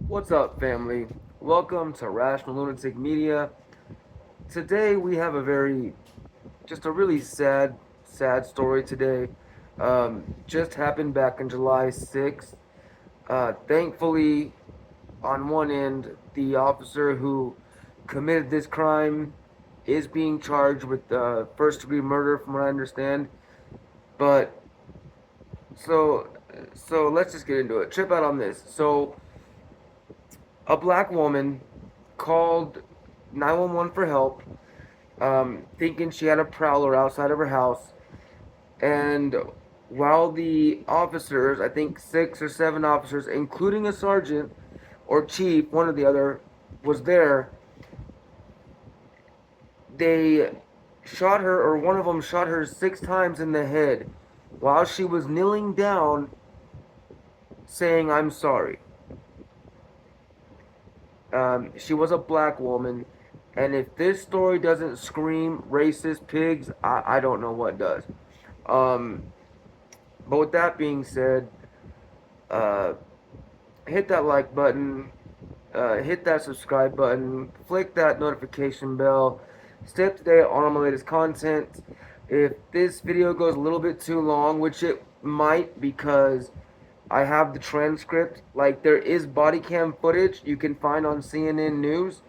What's up, family? Welcome to Rational Lunatic Media. Today we have just a really sad story today. Just happened back on July 6th. Thankfully, on one end, the officer who committed this crime is being charged with first degree murder, from what I understand. But so, so let's just get into it. Trip out on this. So, a black woman called 911 for help, thinking she had a prowler outside of her house. And while the officers, I think 6 or 7 officers, including a sergeant or chief, one or the other, was there, they shot her, or one of them shot her 6 times in the head while she was kneeling down saying, "I'm sorry." She was a black woman, and if this story doesn't scream racist pigs, I don't know what does. Um, but with that being said, uh, hit that like button, hit that subscribe button, flick that notification bell, stay up to date on all my latest content. If this video goes a little bit too long, which it might because I have the transcript, like there is body cam footage you can find on CNN News.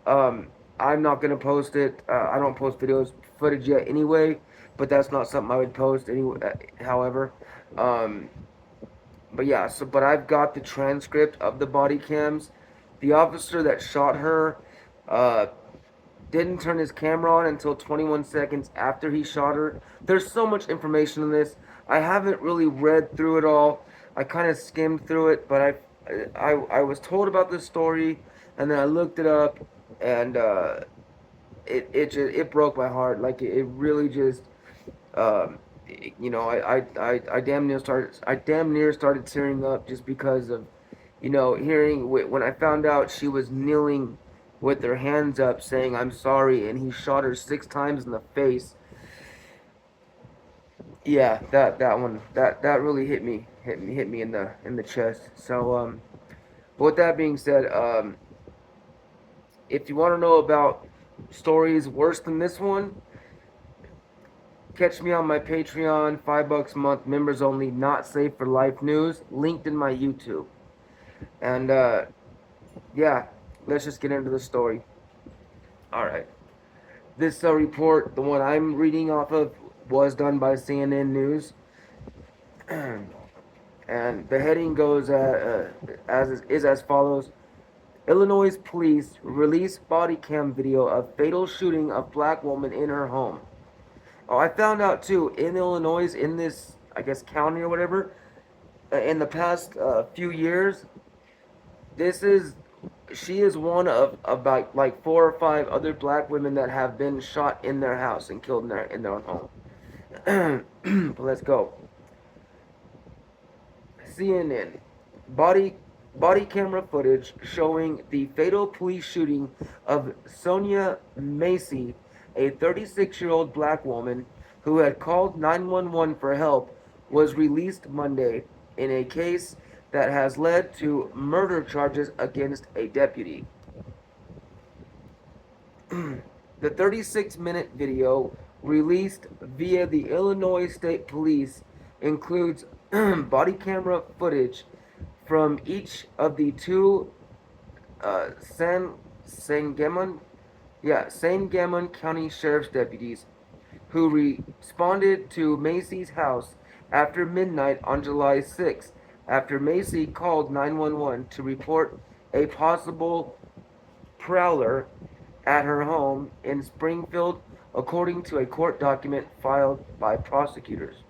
Um, I'm not gonna post it. I don't post footage yet anyway, but that's not something I would post anyway. However, um, but yeah. But I've got the transcript of the body cams. The officer that shot her, uh, didn't turn his camera on until 21 seconds after he shot her. There's so much information in this. I haven't really read through it all. I kind of skimmed through it, but I was told about this story, and then I looked it up, and it broke my heart. Like it really just um, I damn near started tearing up just because of hearing when I found out she was kneeling with her hands up saying "I'm sorry," and he shot her 6 times in the face. Yeah, that one that really hit me in the chest. So but with that being said, if you want to know about stories worse than this one, catch me on my Patreon, $5 a month, members only, not safe for life news, linked in my YouTube. And yeah, let's just get into the story. All right. This report, the one I'm reading off of, was done by CNN News, and the heading goes as follows: Illinois police release body cam video of fatal shooting of black woman in her home. Oh, I found out too in Illinois, in this I guess county or whatever, in the past few years, this is she is one of about like 4 or 5 other black women that have been shot in their house and killed in their own home. But let's go. CNN body body camera footage showing the fatal police shooting of Sonya Massey, a 36-year-old black woman who had called 911 for help, was released Monday in a case that has led to murder charges against a deputy. The 36-minute video released via the Illinois State Police includes body camera footage from each of the two Sangamon, Sangamon County Sheriff's deputies who responded to Macy's house after midnight on July 6th after Macy called 911 to report a possible prowler at her home in Springfield, according to a court document filed by prosecutors.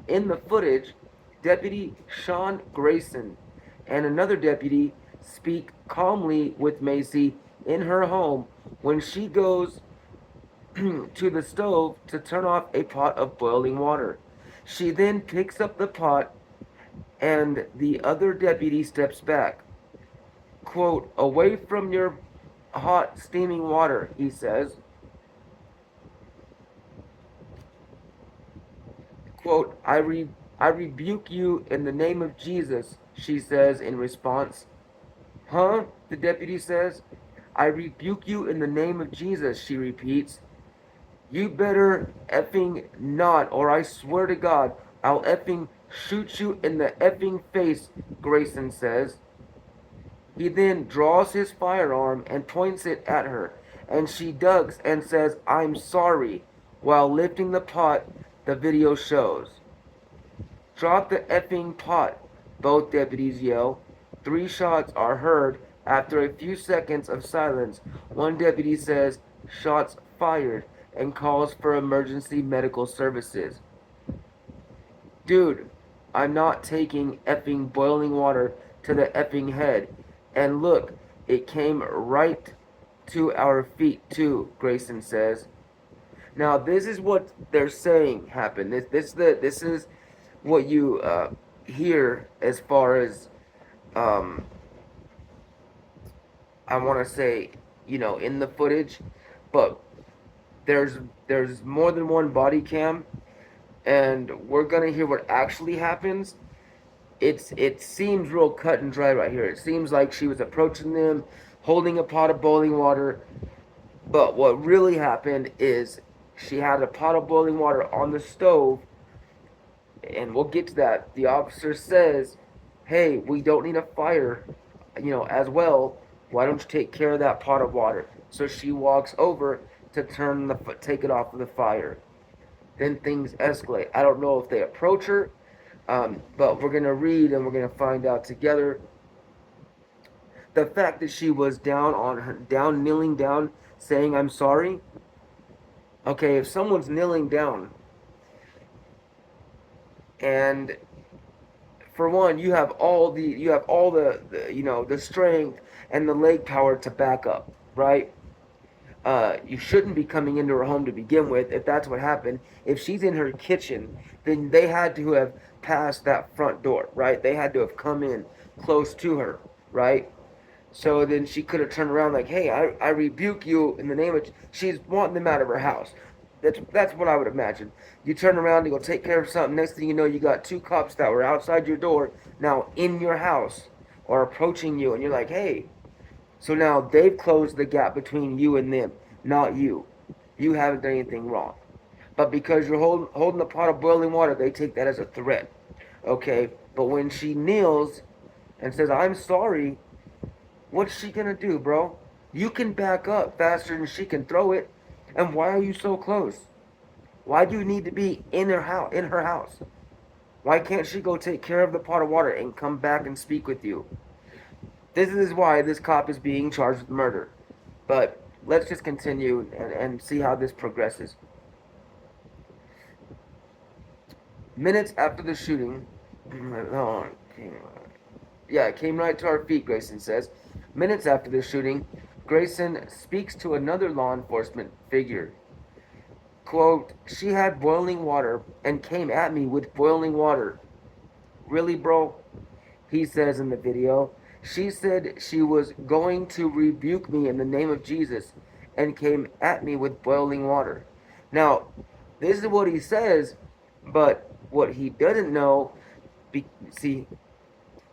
In the footage, Deputy Sean Grayson and another deputy speak calmly with Macy in her home when she goes to the stove to turn off a pot of boiling water. She then picks up the pot and the other deputy steps back. Quote, "Away from your hot steaming water," he says. Quote, I rebuke you in the name of Jesus," she says in response. Huh? The deputy says. I rebuke you in the name of Jesus, she repeats. You better effing not, or I swear to God, I'll effing shoot you in the effing face, Grayson says. He then draws his firearm and points it at her, and she ducks and says, I'm sorry, while lifting the pot the video shows. Drop the effing pot, both deputies yell. 3 shots are heard after a few seconds of silence. One deputy says, shots fired, and calls for emergency medical services. Dude, I'm not taking effing boiling water to the effing head. And look, it came right to our feet too, Grayson says. Now this is what they're saying happened. This is what you hear as far as um, I want to say, in the footage, but there's there's more than one body cam, and we're gonna hear what actually happens. It seems real cut and dry right here. It seems like she was approaching them, holding a pot of boiling water, but what really happened is she had a pot of boiling water on the stove, and we'll get to that. The officer says, "Hey, we don't need a fire, as well. Why don't you take care of that pot of water?" So she walks over to take it off of the fire. Then things escalate. I don't know if they approach her, but we're gonna read and we're gonna find out together. The fact that she was kneeling down, saying "I'm sorry." Okay, if someone's kneeling down, and for one, you have all the strength and the leg power to back up, right? You shouldn't be coming into her home to begin with if that's what happened. If she's in her kitchen, then they had to have passed that front door, right? They had to have come in close to her, right? So then she could have turned around like, "Hey, I rebuke you in the name of." She's wanting them out of her house. That's what I would imagine. You turn around to go take care of something. Next thing you know, you got 2 cops that were outside your door now in your house or approaching you, and you're like, "Hey." So now they've closed the gap between you and them, not you. You haven't done anything wrong. But because you're holding a pot of boiling water, they take that as a threat. Okay? But when she kneels and says, "I'm sorry," what's she gonna do, bro? You can back up faster than she can throw it. And why are you so close? Why do you need to be in her house? Why can't she go take care of the pot of water and come back and speak with you? This is why this cop is being charged with murder. But let's just continue and see how this progresses. Minutes after the shooting, it came right to our feet, Grayson says. Minutes after the shooting, Grayson speaks to another law enforcement figure. Quote, "She had boiling water and came at me with boiling water." Really, bro? He says in the video. "She said she was going to rebuke me in the name of Jesus and came at me with boiling water." Now, this is what he says, but what he doesn't know, see,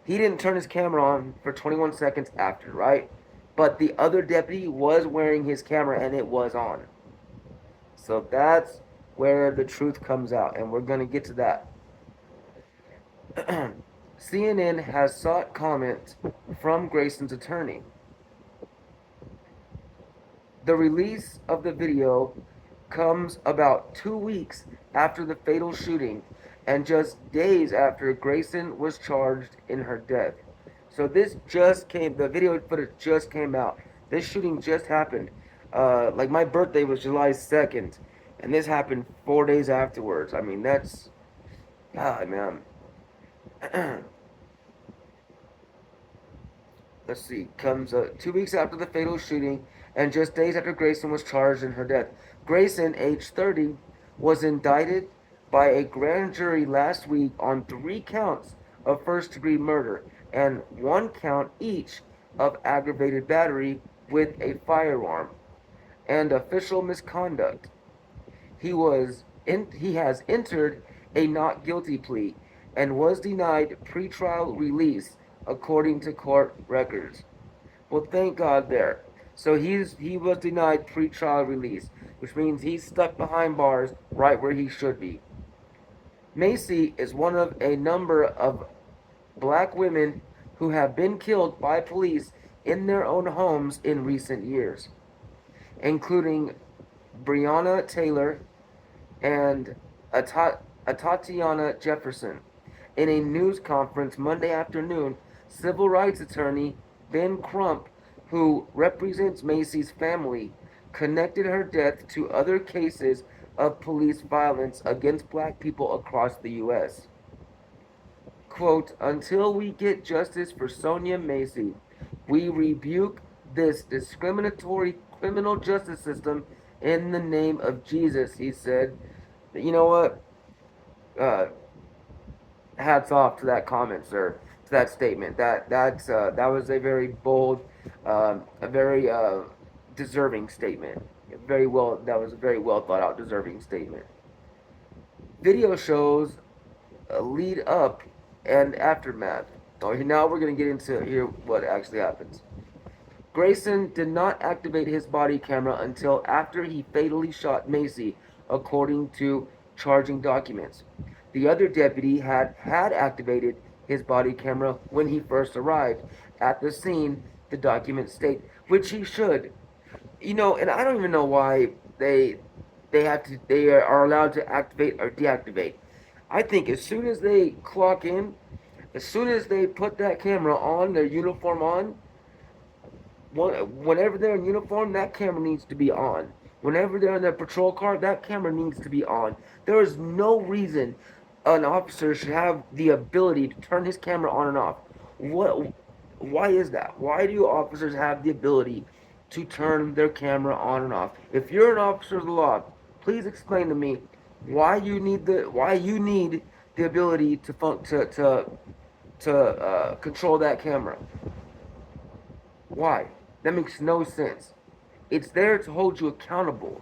he didn't turn his camera on for 21 seconds after, right? But the other deputy was wearing his camera and it was on. So that's where the truth comes out, and we're going to get to that. CNN has sought comment from Grayson's attorney. The release of the video comes about 2 weeks after the fatal shooting and just days after Grayson was charged in her death. So the video footage just came out. This shooting just happened. Like my birthday was July 2nd, and this happened 4 days afterwards. I mean, that's, God, man. Let's see, comes 2 weeks after the fatal shooting and just days after Grayson was charged in her death. Grayson, age 30, was indicted by a grand jury last week on 3 counts of first-degree murder and 1 count each of aggravated battery with a firearm and official misconduct. He has entered a not guilty plea and was denied pretrial release according to court records. Well, thank God there. So he was denied pre-trial release, which means he's stuck behind bars right where he should be. Macy is one of a number of black women who have been killed by police in their own homes in recent years, including Breonna Taylor and Tatiana Jefferson. In a news conference Monday afternoon, civil rights attorney Ben Crump, who represents Macy's family, connected her death to other cases of police violence against black people across the U.S. Quote, until we get justice for Sonya Massey, we rebuke this discriminatory criminal justice system in the name of Jesus, he said. You know what? Uh, Hats off to that comment, sir, to that statement. That was a very bold, a very deserving statement. Very well, that was a very well thought out, deserving statement. Video shows lead up and aftermath. Oh, now we're gonna get into here what actually happens. Grayson did not activate his body camera until after he fatally shot Macy, according to charging documents. The other deputy had activated his body camera when he first arrived at the scene, the documents state, which he should. And I don't even know why they are allowed to activate or deactivate. I think as soon as they clock in, as soon as they put that camera on, their uniform on, whenever they're in uniform, that camera needs to be on. Whenever they're in their patrol car, that camera needs to be on. There is no reason an officer should have the ability to turn his camera on and off. What? Why is that? Why do officers have the ability to turn their camera on and off? If you're an officer of the law, please explain to me why you need the ability to control that camera. Why? That makes no sense. It's there to hold you accountable.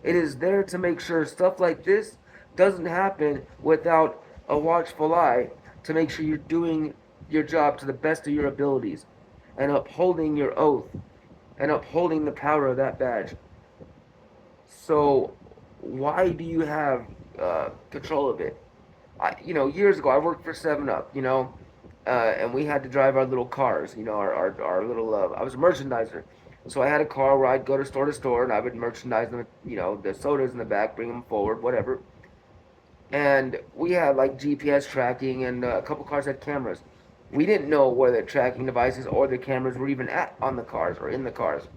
It is there to make sure stuff like this doesn't happen without a watchful eye to make sure you're doing your job to the best of your abilities and upholding your oath and upholding the power of that badge. So, why do you have control of it? Years ago, I worked for 7 Up, and we had to drive our little cars, our little, I was a merchandiser. So I had a car where I'd go to store, and I would merchandise them, the sodas in the back, bring them forward, whatever. And we had like GPS tracking, and a couple cars had cameras. We didn't know where the tracking devices or the cameras were even at on the cars or in the cars.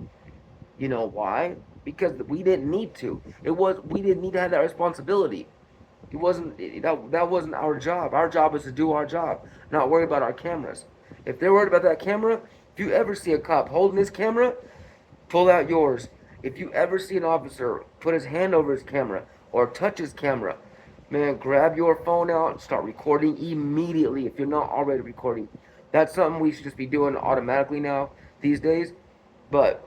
You know why? Because we didn't need to. We didn't need to have that responsibility. That wasn't our job. Our job is to do our job, not worry about our cameras. If they're worried about that camera, if you ever see a cop holding his camera, pull out yours. If you ever see an officer put his hand over his camera or touch his camera, man, grab your phone out and start recording immediately if you're not already recording. That's something we should just be doing automatically now these days. But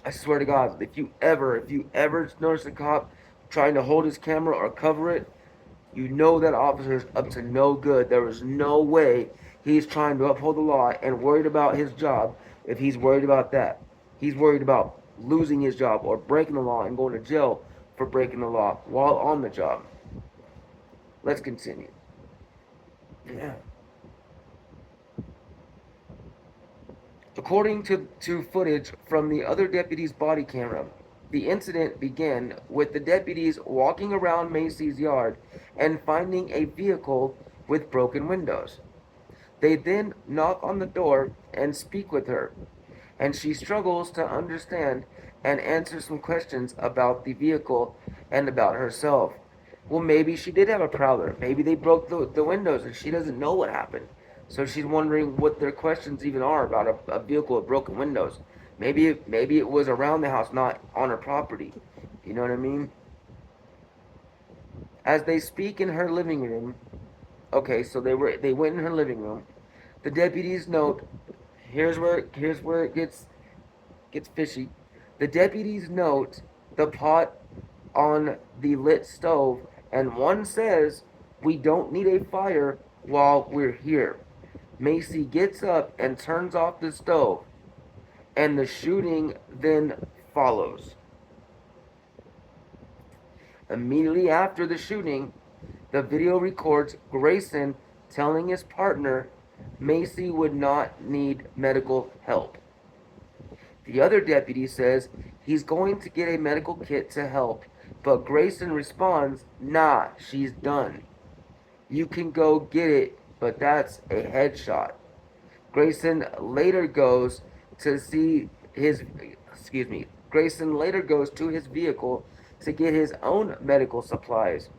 I swear to God, if you ever notice a cop trying to hold his camera or cover it, you know that officer's up to no good. There is no way he's trying to uphold the law and worried about his job if he's worried about that. He's worried about losing his job or breaking the law and going to jail for breaking the law while on the job. Let's continue. Yeah. According to footage from the other deputy's body camera, the incident began with the deputies walking around Macy's yard and finding a vehicle with broken windows. They then knock on the door and speak with her, and she struggles to understand and answer some questions about the vehicle and about herself. Well, maybe she did have a prowler. Maybe they broke the windows and she doesn't know what happened. So she's wondering what their questions even are about a vehicle with broken windows. Maybe it was around the house, not on her property. You know what I mean? As they speak in her living room, okay, so they went in her living room. The deputies note, here's where it gets fishy. The deputies note the pot on the lit stove, and one says, "We don't need a fire while we're here." Macy gets up and turns off the stove. and the shooting then follows. Immediately after the shooting, the video records Grayson telling his partner Massey would not need medical help. The other deputy says he's going to get a medical kit to help, but Grayson responds, "Nah, she's done. You can go get it, but that's a headshot." Grayson later goes to see his Grayson later goes to his vehicle to get his own medical supplies.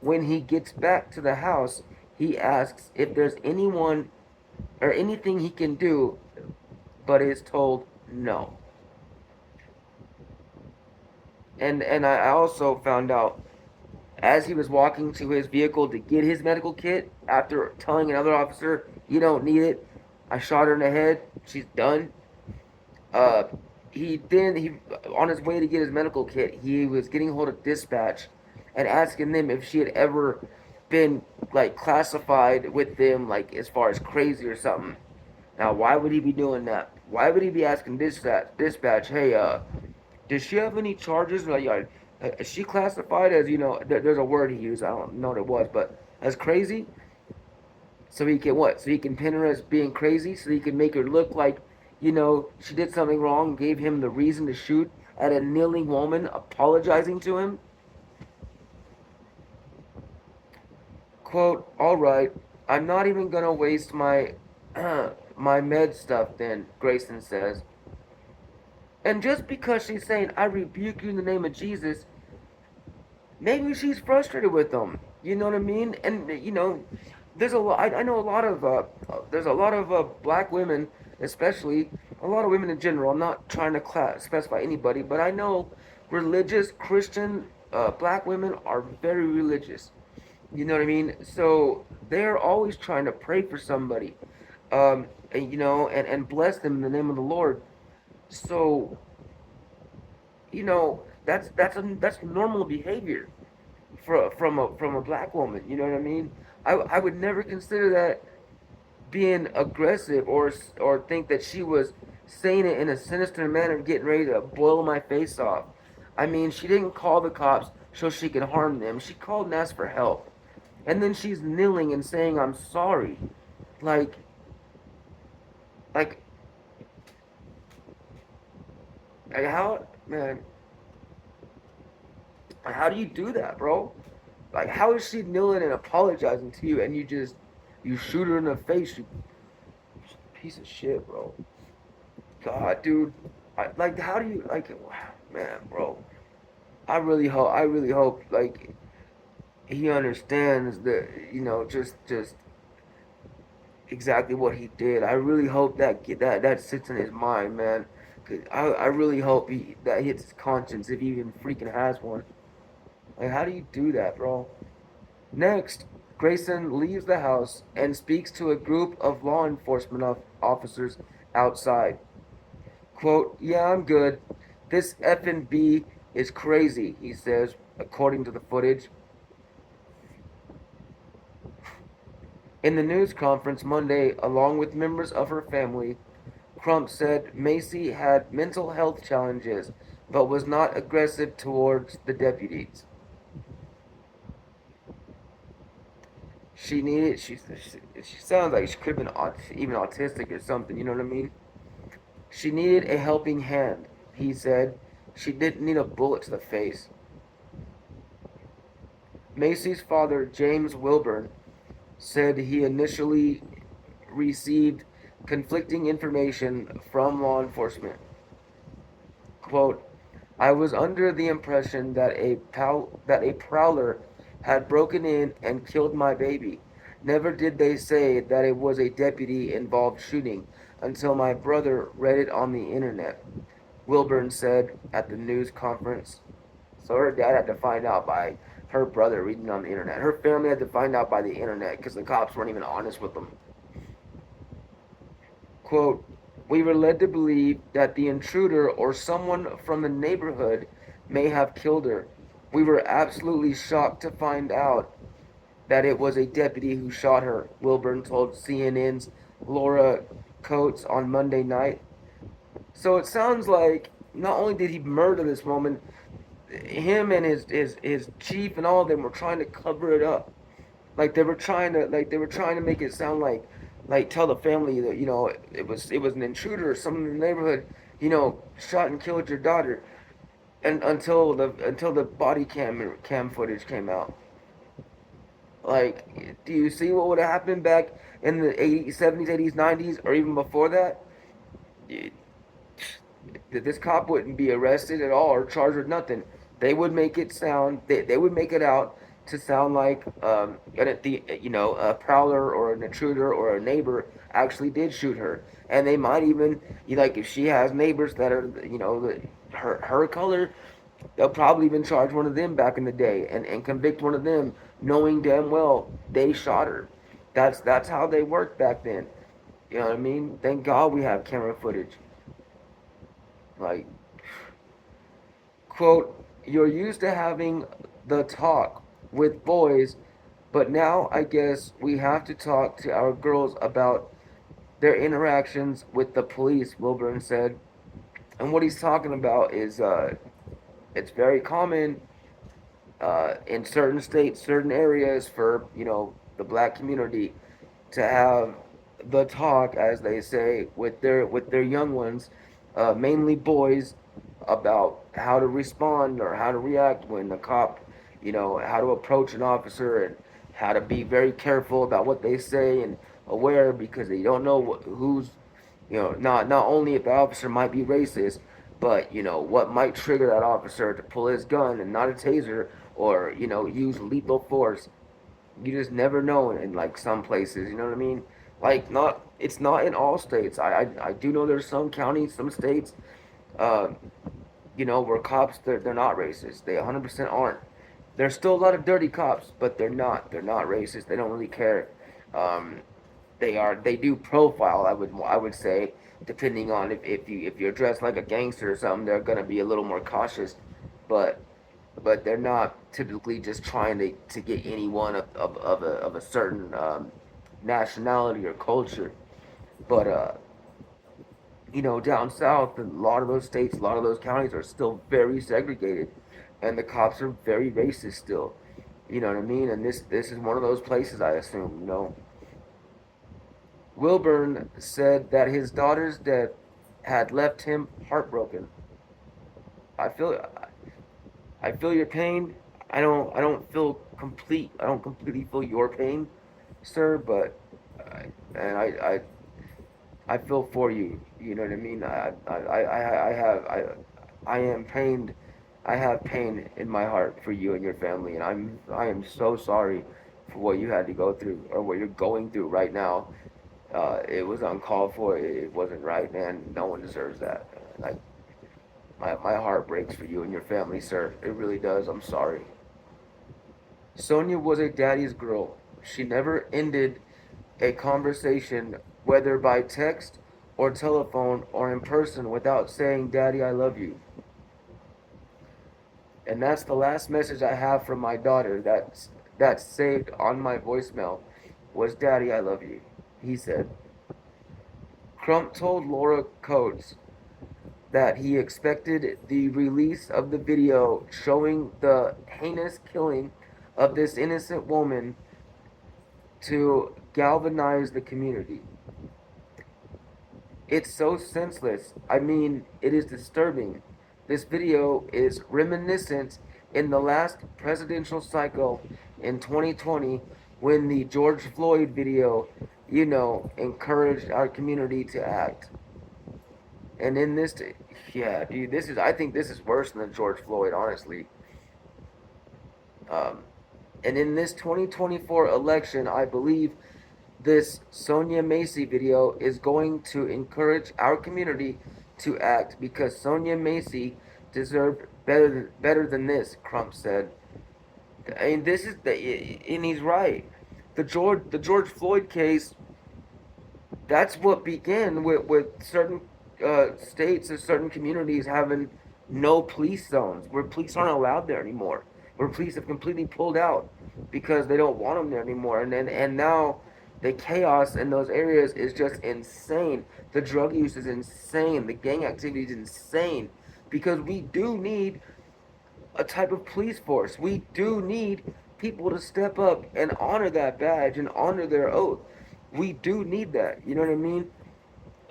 When he gets back to the house, he asks if there's anyone or anything he can do, but is told no. And I also found out as he was walking to his vehicle to get his medical kit, after telling another officer, "You don't need it. I shot her in the head. She's done." Uh, he on his way to get his medical kit, he was getting hold of dispatch and asking them if she had ever been like classified with them, like as far as crazy or something. Now, why would he be doing that? Why would he be asking dispatch, "Hey, does she have any charges? Like, is she classified as, there's a word he used, I don't know what it was, but as crazy?" So he can what? So he can pin her as being crazy, so he can make her look like, she did something wrong, gave him the reason to shoot at a kneeling woman apologizing to him. Quote, "All right, I'm not even gonna waste my my med stuff then," Grayson says. And just because she's saying, "I rebuke you in the name of Jesus," maybe she's frustrated with them. You know what I mean? And there's a lot. I know a lot of. There's a lot of black women, especially a lot of women in general. I'm not trying to specify anybody, but I know religious Christian black women are very religious. You know what I mean? So they're always trying to pray for somebody, and bless them in the name of the Lord. So that's normal behavior from a black woman. You know what I mean? I would never consider that being aggressive, or think that she was saying it in a sinister manner, getting ready to boil my face off. I mean, she didn't call the cops so she could harm them. She called and asked for help, and then she's kneeling and saying, "I'm sorry." Like, like, like how, man? How do you do that, bro? Like, how is she kneeling and apologizing to you, and you shoot her in the face? You piece of shit, bro. God, dude. Like, how do you like? Man, bro. I really hope, like, he understands that, just exactly what he did. I really hope that sits in his mind, man. 'Cause I really hope that hits his conscience, if he even freaking has one. Like, how do you do that, bro? Next, Grayson leaves the house and speaks to a group of law enforcement officers outside. Quote, "Yeah, I'm good. This F&B is crazy," he says, according to the footage. In the news conference Monday, along with members of her family, Crump said Massey had mental health challenges, but was not aggressive towards the deputies. She sounds like she could have been even autistic or something, you know what I mean? She needed a helping hand, he said. She didn't need a bullet to the face. Macy's father, James Wilburn, said he initially received conflicting information from law enforcement. Quote, "I was under the impression that a prowler had broken in and killed my baby. Never did they say that it was a deputy involved shooting until my brother read it on the internet," Wilburn said at the news conference. So her dad had to find out by her brother reading on the internet. Her family had to find out by the internet because the cops weren't even honest with them. Quote, "We were led to believe that the intruder or someone from the neighborhood may have killed her. We were absolutely shocked to find out that it was a deputy who shot her," Wilburn told CNN's Laura Coates on Monday night. So it sounds like not only did he murder this woman, him and his chief and all of them were trying to cover it up. Like they were trying to make it sound like tell the family that it was an intruder or someone in the neighborhood, shot and killed your daughter, and until the body cam footage came out. Like, do you see what would have happened back in the 80s, 70s, 80s, 90s, or even before that? This cop wouldn't be arrested at all or charged with nothing. They would make it out to sound like a prowler or an intruder or a neighbor actually did shoot her, and they might even like if she has neighbors that are her color, they'll probably even charge one of them back in the day and convict one of them, knowing damn well they shot her. That's how they worked back then. You know what I mean? Thank God we have camera footage. Like, quote, you're used to having the talk with boys, but now I guess we have to talk to our girls about their interactions with the police, Wilburn said. And what he's talking about is it's very common in certain states, certain areas for, the black community to have the talk, as they say, with their young ones, mainly boys, about how to respond or how to react when the cop, how to approach an officer and how to be very careful about what they say and aware because they don't know who's, not only if the officer might be racist, but what might trigger that officer to pull his gun and not a taser or use lethal force. You just never know in like some places, you know what I mean? Like, not it's not in all states. I do know there's some counties, some states, uh, where cops they're not racist. They 100% aren't. There's still a lot of dirty cops, but they're not racist. They don't really care. Um, they do profile. I would say, depending on if you're dressed like a gangster or something, they're gonna be a little more cautious, but they're not typically just trying to get anyone of a certain nationality or culture. But down south, a lot of those states, a lot of those counties are still very segregated, and the cops are very racist still. You know what I mean? And this is one of those places, I assume. Wilburn said that his daughter's death had left him heartbroken. I feel I feel your pain. I don't feel complete. I don't completely feel your pain, sir. But and I feel for you. You know what I mean? I am pained. I have pain in my heart for you and your family, and I am so sorry for what you had to go through or what you're going through right now. It was uncalled for. It wasn't right, man. No one deserves that. Like my heart breaks for you and your family, sir. It really does. I'm sorry. Sonya was a daddy's girl. She never ended a conversation, whether by text or telephone or in person, without saying, Daddy, I love you. And that's the last message I have from my daughter that's saved on my voicemail was, Daddy, I love you, he said. Crump told Laura Coates that he expected the release of the video showing the heinous killing of this innocent woman to galvanize the community. It's so senseless. I mean, it is disturbing. This video is reminiscent in the last presidential cycle in 2020 when the George Floyd video, encouraged our community to act. And in this, yeah, dude, I think this is worse than the George Floyd, honestly. Um, and in this 2024 election, I believe this Sonya Massey video is going to encourage our community to act because Sonya Massey deserved better than this, Crump said. And and he's right. The George Floyd case, that's what began with certain states or certain communities having no police zones where police aren't allowed there anymore, where police have completely pulled out because they don't want them there anymore. And now The chaos in those areas is just insane. The drug use is insane. The gang activity is insane. Because we do need a type of police force. We do need people to step up and honor that badge and honor their oath. We do need that. You know what I mean?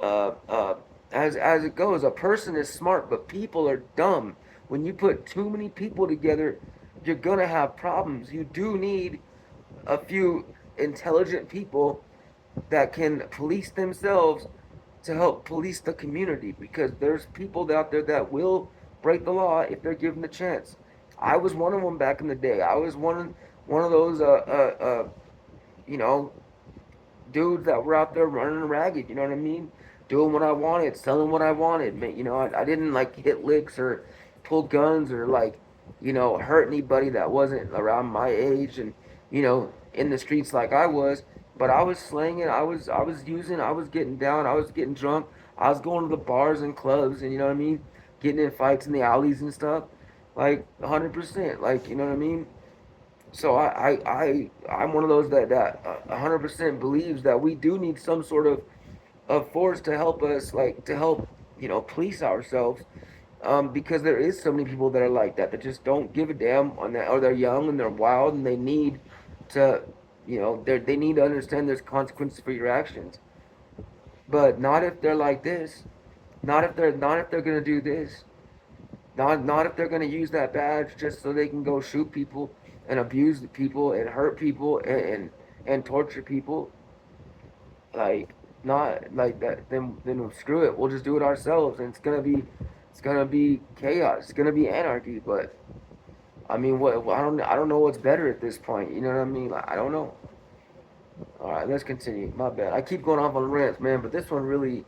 uh, uh, as it goes, a person is smart, but people are dumb. When you put too many people together, you're gonna have problems. You do need a few intelligent people that can police themselves to help police the community, because there's people out there that will break the law if they're given the chance. I was one of them back in the day. I was one of those you know dudes that were out there running ragged. You know what I mean? Doing what I wanted, selling what I wanted. You know, I didn't like hit licks or pull guns or like, hurt anybody that wasn't around my age and in the streets like I was. But I was slanging. I was using. I was getting down. I was getting drunk. I was going to the bars and clubs and you know what I mean, getting in fights in the alleys and stuff. Like 100%. Like you know what I mean. So I'm one of those that 100% believes that we do need some sort of force to help us, like to help police ourselves, because there is so many people that are like that just don't give a damn on that, or they're young and they're wild and they need to, they need to understand there's consequences for your actions, but not if they're like this, not if they're gonna do this, not if they're gonna use that badge just so they can go shoot people and abuse the people and hurt people and torture people. Like not like that. Then screw it. We'll just do it ourselves, and it's gonna be chaos. It's gonna be anarchy. But I mean, what I don't know what's better at this point. You know what I mean? Like I don't know. All right, let's continue. My bad. I keep going off on rants, man, but this one really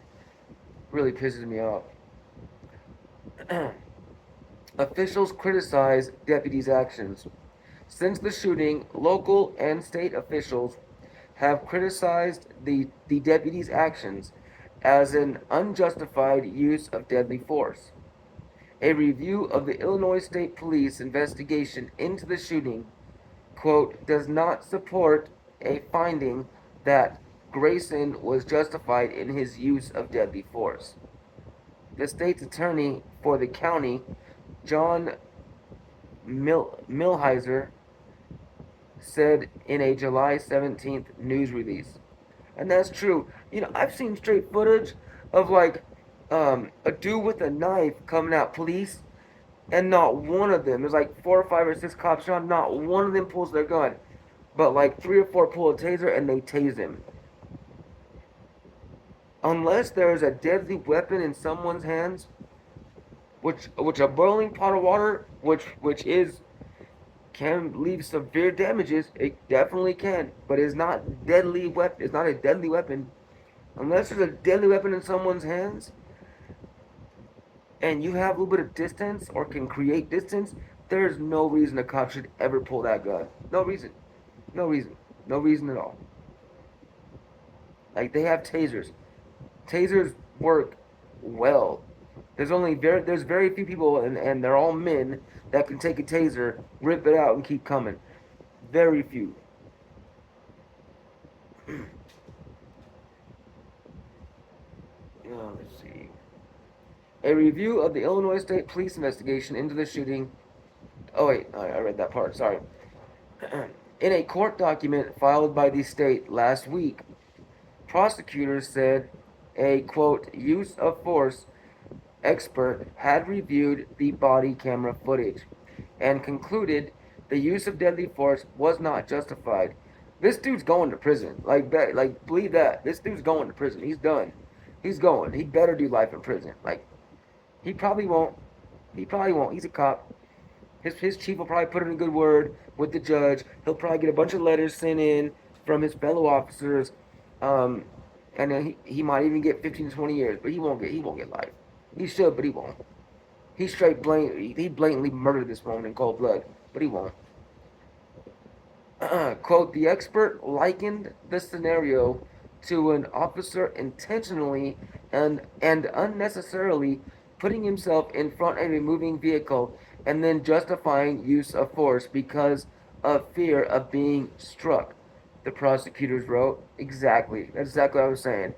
pisses me off. Officials criticize deputies' actions. Since the shooting, local and state officials have criticized the deputy's actions as an unjustified use of deadly force. A review of the Illinois State Police investigation into the shooting, quote, does not support a finding that Grayson was justified in his use of deadly force. The state's attorney for the county, John Milheiser, said in a July 17th news release. And that's true. I've seen straight footage of like a dude with a knife coming at police, and not one of them, there's like 4 or 5 or 6 cops around, not one of them pulls their gun. But like 3 or 4 pull a taser and they tase him. Unless there is a deadly weapon in someone's hands, which a boiling pot of water, which is can leave severe damages. It definitely can, but it's not deadly weapon. It's not a deadly weapon unless there's a deadly weapon in someone's hands, and you have a little bit of distance or can create distance. There's no reason a cop should ever pull that gun. No reason. No reason. No reason at all. Like they have tasers. Tasers work well. There's very few people, and they're all men that can take a taser, rip it out, and keep coming. Very few. Let's see. A review of the Illinois State Police investigation into the shooting. Oh wait, I read that part. Sorry. In a court document filed by the state last week, prosecutors said a quote use of force expert had reviewed the body camera footage and concluded the use of deadly force was not justified. This dude's going to prison. Like believe that. This dude's going to prison. He's done. He's going. He better do life in prison. Like he probably won't. He probably won't. He's a cop. His chief will probably put in a good word with the judge. He'll probably get a bunch of letters sent in from his fellow officers, and then he might even get 15 to 20 years. But he won't get life. He should, but he won't. He blatantly murdered this woman in cold blood, but he won't. Quote, the expert likened the scenario to an officer intentionally and unnecessarily putting himself in front of a moving vehicle and then justifying use of force because of fear of being struck. the prosecutors wrote. Exactly. That's exactly what I was saying.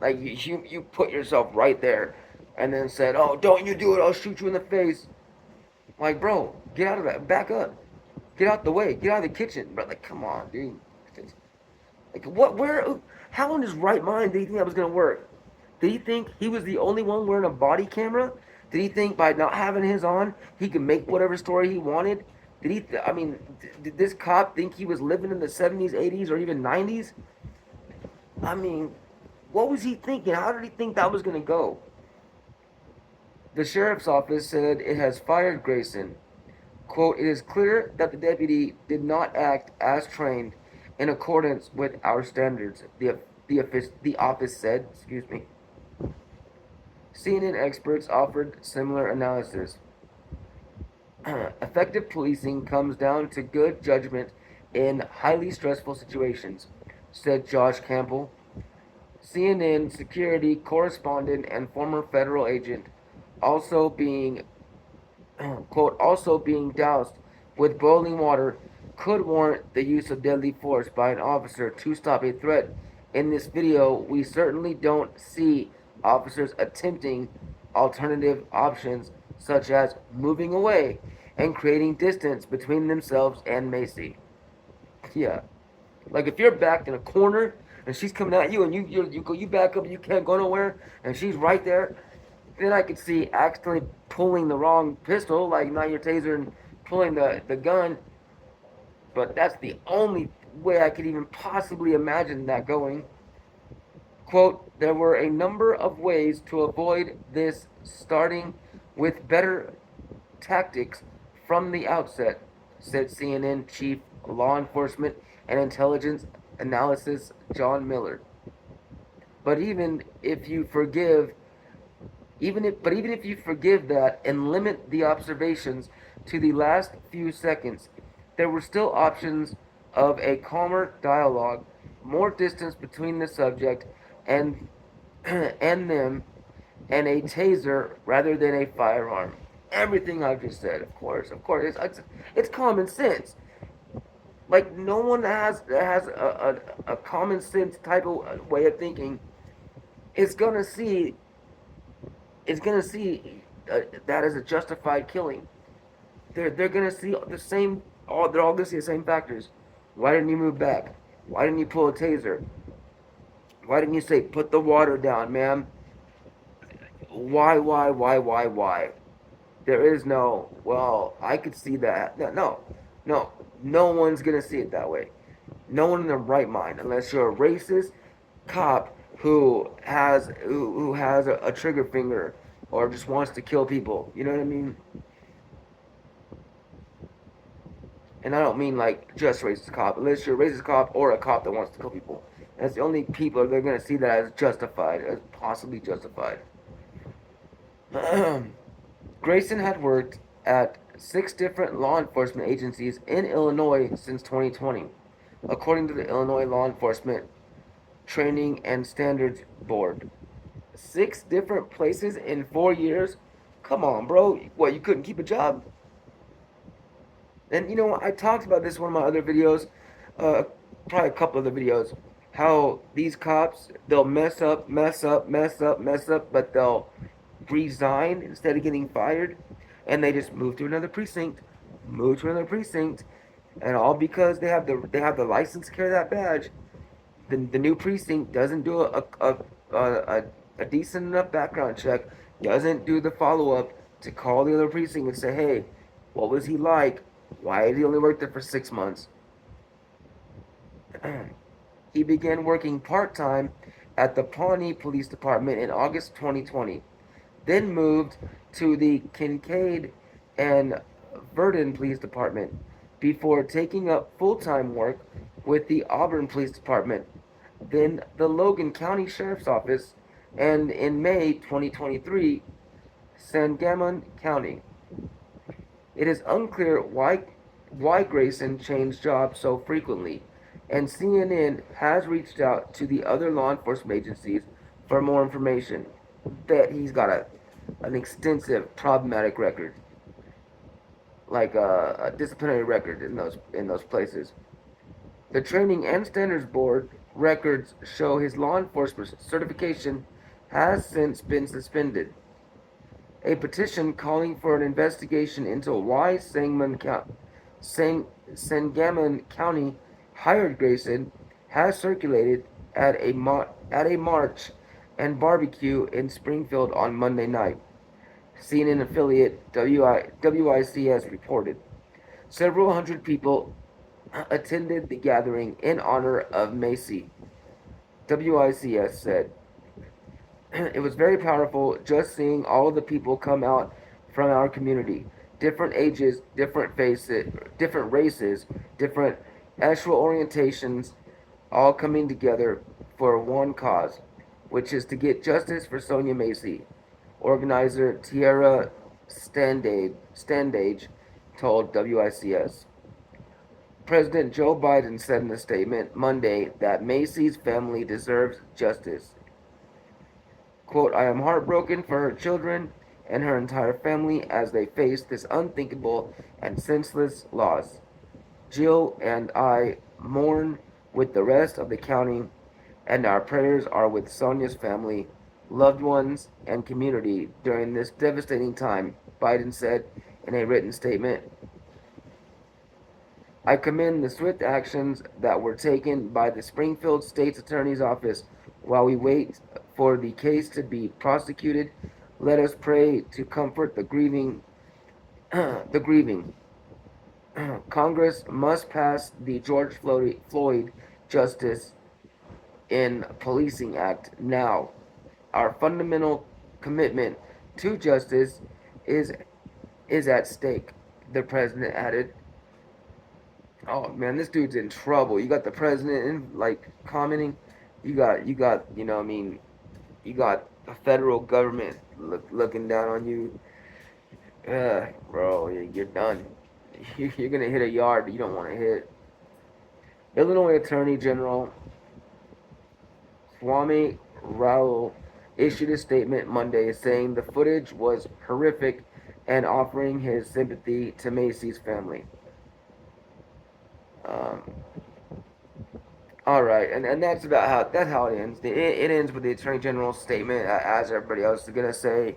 Like you put yourself right there, and then said, "Oh, don't you do it? I'll shoot you in the face." Like, bro, get out of that. Back up. Get out the way. Get out of the kitchen. But like, come on, dude. Like, what? Where? How in his right mind did he think that was gonna work? Did he think he was the only one wearing a body camera? Did he think by not having his on, he could make whatever story he wanted? Did he? I mean, did this cop think he was living in the 70s, 80s, or even 90s? I mean, what was he thinking? How did he think that was gonna go? The sheriff's office said it has fired Grayson. Quote, it is clear that the deputy did not act as trained in accordance with our standards, the office said. Excuse me. CNN experts offered similar analysis. Effective policing comes down to good judgment in highly stressful situations, said Josh Campbell, CNN security correspondent and former federal agent, also being quote, also being doused with boiling water could warrant the use of deadly force by an officer to stop a threat. In this video, we certainly don't see officers attempting alternative options such as moving away and creating distance between themselves and Macy. Yeah. Like if you're backed in a corner and she's coming at you and you back up and you can't go nowhere and she's right there, then I could see accidentally pulling the wrong pistol, like not your taser and pulling the gun. But that's the only way I could even possibly imagine that going. Quote, there were a number of ways to avoid this, starting with better tactics from the outset, said CNN Chief Law Enforcement and Intelligence Analysis John Miller. But even if you forgive that and limit the observations to the last few seconds, there were still options of a calmer dialogue, more distance between the subject and and them, and a taser rather than a firearm. Everything I've just said, of course, it's common sense. Like no one has a common sense type of way of thinking is gonna see that as a justified killing. They're gonna see the same. They're all gonna see the same factors. Why didn't you move back? Why didn't you pull a taser? Why didn't you say put the water down, ma'am? Why? There is no. Well, I could see that. No. No one's gonna see it that way. No one in their right mind, unless you're a racist cop who has a trigger finger or just wants to kill people. You know what I mean? And I don't mean like just racist cop, unless you're a racist cop or a cop that wants to kill people. That's the only people they're gonna see that as justified, as possibly justified. Grayson had worked at 6 different law enforcement agencies in Illinois since 2020, according to the Illinois Law Enforcement Training and Standards Board. 6 different places in 4 years? Come on, bro. What, you couldn't keep a job? And you know, I talked about this in one of my other videos, probably a couple other videos, how these cops, they'll mess up, but they'll resign instead of getting fired, and they just move to another precinct, and all because they have the license to carry that badge. The new precinct doesn't do a decent enough background check, doesn't do the follow up to call the other precinct and say, hey, what was he like? Why did he only work there for 6 months? He began working part time at the Pawnee Police Department in August 2020, then moved to the Kincaid and Verdon Police Department before taking up full time work with the Auburn Police Department, then the Logan County Sheriff's Office, and in May 2023, Sangamon County. It is unclear why Grayson changed jobs so frequently, and CNN has reached out to the other law enforcement agencies for more information. That he's got an extensive problematic record, like a disciplinary record in those places. The Training and Standards Board records show his law enforcement certification has since been suspended. A petition calling for an investigation into why Sangamon County hired Grayson has circulated at a march and barbecue in Springfield on Monday night. CNN affiliate WICS reported. Several hundred people attended the gathering in honor of Massey. WICS said, it was very powerful just seeing all of the people come out from our community. Different ages, different faces, different races, different actual orientations, all coming together for one cause, which is to get justice for Sonya Massey. Organizer Tierra Standage told WICS. President Joe Biden said in a statement Monday that Massey's family deserves justice. Quote, I am heartbroken for her children and her entire family as they face this unthinkable and senseless loss. Jill and I mourn with the rest of the county, and our prayers are with Sonia's family, loved ones, and community during this devastating time, Biden said in a written statement. I commend the swift actions that were taken by the Springfield State's Attorney's Office while we wait for the case to be prosecuted. Let us pray to comfort the grieving. the grieving. Congress must pass the George Floyd Justice in Policing Act now. Our fundamental commitment to justice is is at stake, the president added. Oh man, this dude's in trouble. You got the president in, like, commenting. You got I mean, you got the federal government looking down on you. Bro, you're done. You're gonna hit a yard you don't want to hit. Illinois Attorney General Swami Rao issued a statement Monday saying the footage was horrific and offering his sympathy to Macy's family. Um, all right, and that's how it ends. It ends with the Attorney General's statement, as everybody else is gonna say.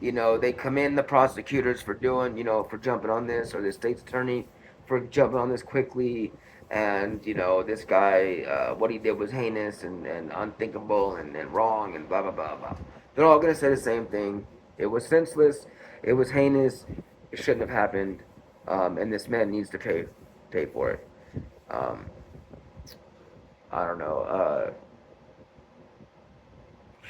They commend the prosecutors for doing, for jumping on this, or the state's attorney for jumping on this quickly. And this guy, what he did was heinous and unthinkable and wrong and blah blah blah blah. They're all gonna say the same thing. It was senseless. It was heinous. It shouldn't have happened. And this man needs to pay for it. Um, I don't know.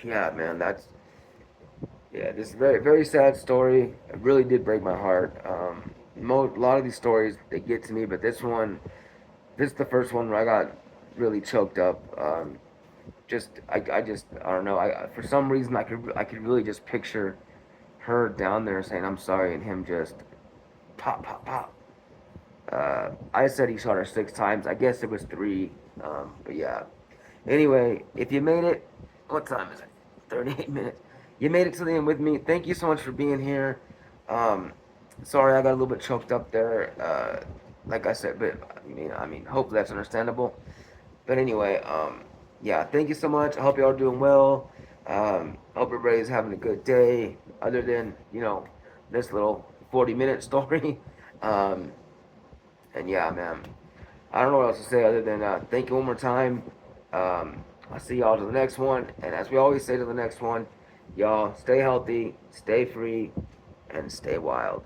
Yeah, man, this is a very, very sad story. It really did break my heart. A lot of these stories, they get to me, but this is the first one where I got really choked up. I don't know. For some reason, I could really just picture her down there saying I'm sorry, and him just pop, pop, pop. I said he shot her 6 times. I guess it was three. But yeah. Anyway, if you made it, what time is it? 38 minutes. You made it to the end with me. Thank you so much for being here. Um, Sorry I got a little bit choked up there. Like I said, but hopefully that's understandable. But anyway, yeah, thank you so much. I hope y'all are doing well. Hope everybody's having a good day. Other than this little 40-minute story. Um, and yeah, man, I don't know what else to say other than thank you one more time. I'll see y'all to the next one. And as we always say to the next one, y'all stay healthy, stay free, and stay wild.